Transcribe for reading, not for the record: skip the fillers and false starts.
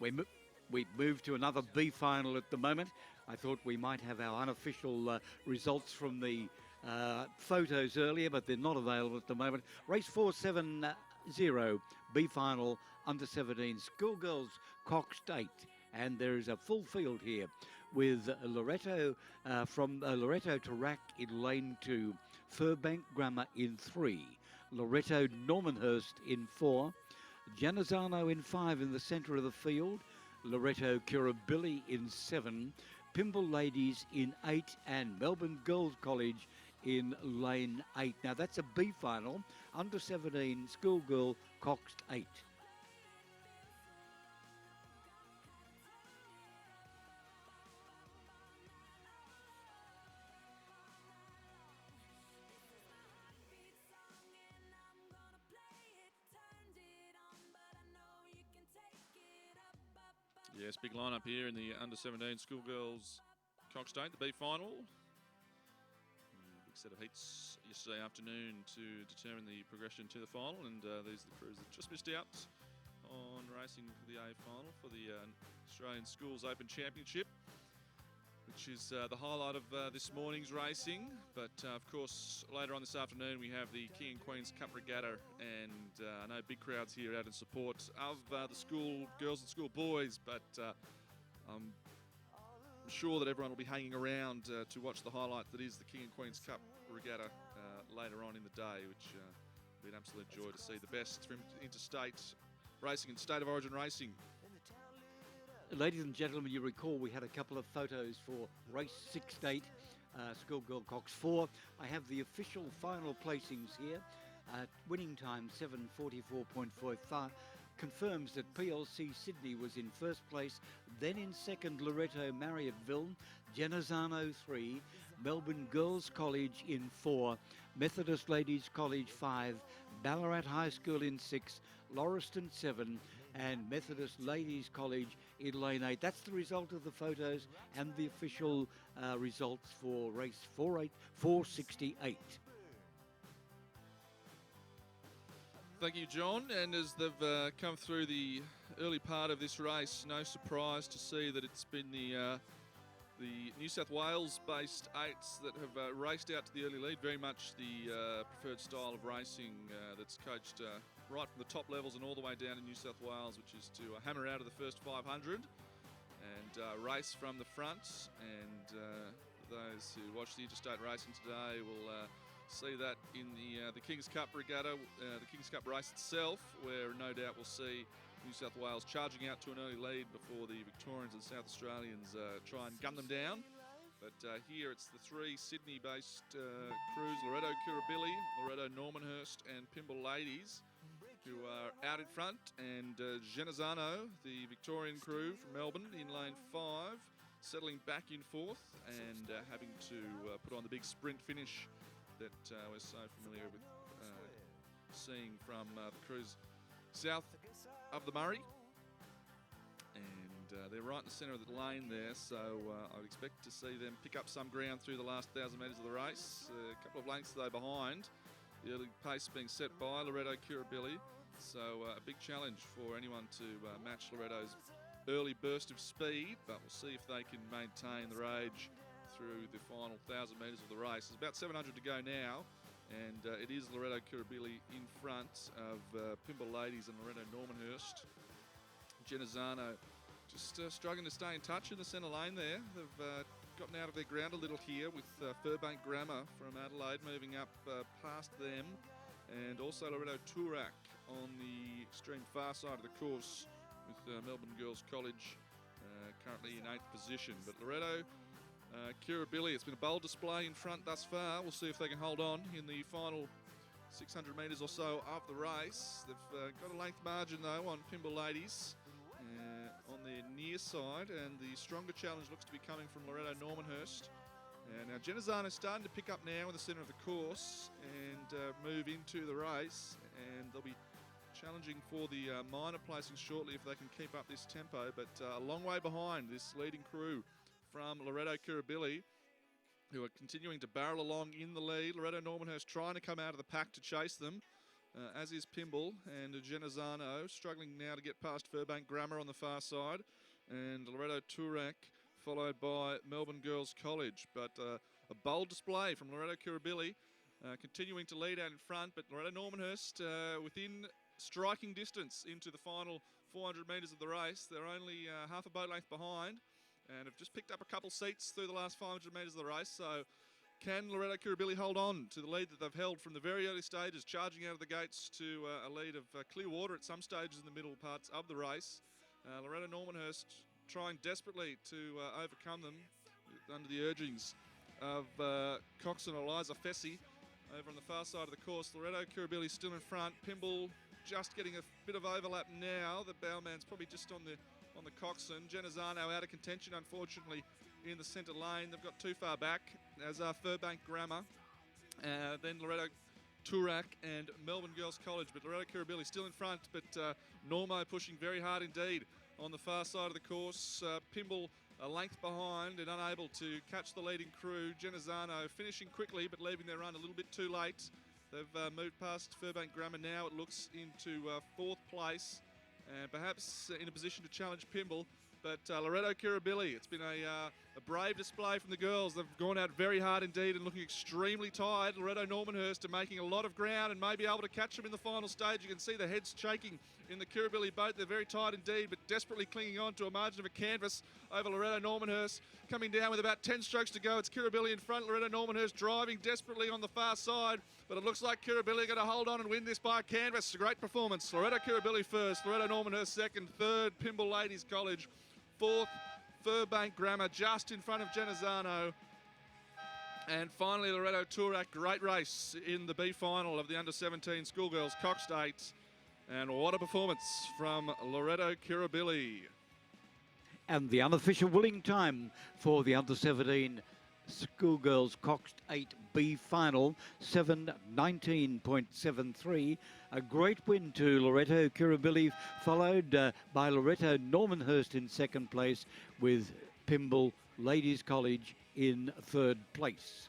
We've moved to another B final at the moment. I thought we might have our unofficial results from the photos earlier, but they're not available at the moment. Race 470, B final, under 17, Schoolgirls Coxed Eight. And there is a full field here with Loreto from Loreto Toorak in lane 2, Firbank Grammar in 3, Loreto Normanhurst in 4, Genazzano in 5 in the centre of the field, Loreto Kirribilli in 7, Pymble Ladies in 8, and Melbourne Girls College in lane 8. Now that's a B final, under 17, Schoolgirl Coxed 8. Yes, big lineup here in the under-17 Schoolgirls Coxed Eight, the B final. Big set of heats yesterday afternoon to determine the progression to the final, and these are the crews that just missed out on racing for the A final for the Australian Schools Open Championship, which is the highlight of this morning's racing. But of course, later on this afternoon, we have the King and Queens Cup Regatta, and I know big crowds here out in support of the school girls and school boys, but I'm sure that everyone will be hanging around to watch the highlight that is the King and Queens Cup Regatta later on in the day, which will be an absolute joy to see the best from interstate racing and state of origin racing. Ladies and gentlemen, you recall we had a couple of photos for race 6-8, Schoolgirl Cox 4. I have the official final placings here. Winning time 7:44.45 confirms that PLC Sydney was in first place, then in second Loreto Marriotteville, Genazzano 3, Melbourne Girls College in 4, Methodist Ladies College 5, Ballarat High School in 6, Lauriston 7, and Methodist Ladies College in lane 8. That's the result of the photos and the official results for race 468. Thank you, John. And as they've come through the early part of this race, no surprise to see that it's been the New South Wales-based eights that have raced out to the early lead. Very much the preferred style of racing that's coached right from the top levels and all the way down in New South Wales, which is to hammer out of the first 500 and race from the front. And those who watch the interstate racing today will see that in the King's Cup Regatta, the King's Cup race itself, where no doubt we'll see New South Wales charging out to an early lead before the Victorians and South Australians try and gun them down. But here it's the three Sydney-based crews, Loreto Kirribilli, Loreto Normanhurst and Pymble Ladies, who are out in front, and Genazzano, the Victorian crew from Melbourne, in lane 5, settling back in 4th and having to put on the big sprint finish that we're so familiar with seeing from the crews south of the Murray. And they're right in the centre of the lane there, so I would expect to see them pick up some ground through the last 1,000 metres of the race. A couple of lengths though behind. The early pace being set by Loreto Kirribilli, so a big challenge for anyone to match Loreto's early burst of speed, but we'll see if they can maintain the rage through the final 1,000 metres of the race. There's about 700 to go now, and it is Loreto Kirribilli in front of Pymble Ladies and Loreto Normanhurst. Genazzano just struggling to stay in touch in the centre lane there. They've gotten out of their ground a little here with Firbank Grammar from Adelaide moving up past them, and also Loreto Toorak on the extreme far side of the course with Melbourne Girls College currently in 8th position. But Loreto Kirribilli, it's been a bold display in front thus far. We'll see if they can hold on in the final 600 metres or so of the race. They've got a length margin though on Pymble Ladies on their near side, and the stronger challenge looks to be coming from Loreto Normanhurst. And now Genazzano starting to pick up now in the centre of the course and move into the race, and they'll be challenging for the minor placings shortly if they can keep up this tempo, but a long way behind this leading crew from Loreto Kirribilli, who are continuing to barrel along in the lead. Loreto Normanhurst trying to come out of the pack to chase them. as is Pymble and Genazzano, struggling now to get past Firbank Grammar on the far side, and Loreto Toorak, followed by Melbourne Girls College. But a bold display from Loreto Kirribilli, continuing to lead out in front, but Loreto Normanhurst within striking distance into the final 400 metres of the race. They're only half a boat length behind and have just picked up a couple seats through the last 500 metres of the race. So can Loreto Kirribilli hold on to the lead that they've held from the very early stages, charging out of the gates to a lead of clear water at some stages in the middle parts of the race. Loreto Normanhurst trying desperately to overcome them under the urgings of Cox and Eliza Fessy over on the far side of the course. Loreto Kirribilli still in front. Pymble just getting a bit of overlap now. The bowman's probably just on the coxswain. Genazzano out of contention, unfortunately, in the centre lane. They've got too far back, as are Firbank Grammar. Then Loreto Toorak and Melbourne Girls College. But Loreto Kirribilli still in front, but Normo pushing very hard indeed on the far side of the course. Pymble a length behind and unable to catch the leading crew. Genazzano finishing quickly but leaving their run a little bit too late. They've moved past Firbank Grammar now, it looks, into fourth place and perhaps in a position to challenge Pymble. But Loreto Kirribilli, it's been a brave display from the girls. They've gone out very hard indeed and looking extremely tired. Loreto Normanhurst are making a lot of ground and may be able to catch them in the final stage. You can see the heads shaking in the Kirribilli boat. They're very tired indeed, but desperately clinging on to a margin of a canvas over Loreto Normanhurst. Coming down with about 10 strokes to go. It's Kirribilli in front. Loreto Normanhurst driving desperately on the far side, but it looks like Kirribilli are going to hold on and win this by a canvas. A great performance. Loreto Kirribilli first, Loreto Normanhurst second, third Pymble Ladies College, fourth Firbank Grammar, just in front of Genazzano. And finally Loreto Toorak. Great race in the B final of the under-17 Schoolgirls Coxed Eight. And what a performance from Loreto Kirribilli. And the unofficial winning time for the under-17 Schoolgirls Coxed 8 B final, 7:19.73. A great win to Loreto Kirribilli, followed by Loreto Normanhurst in second place, with Pymble Ladies College in third place.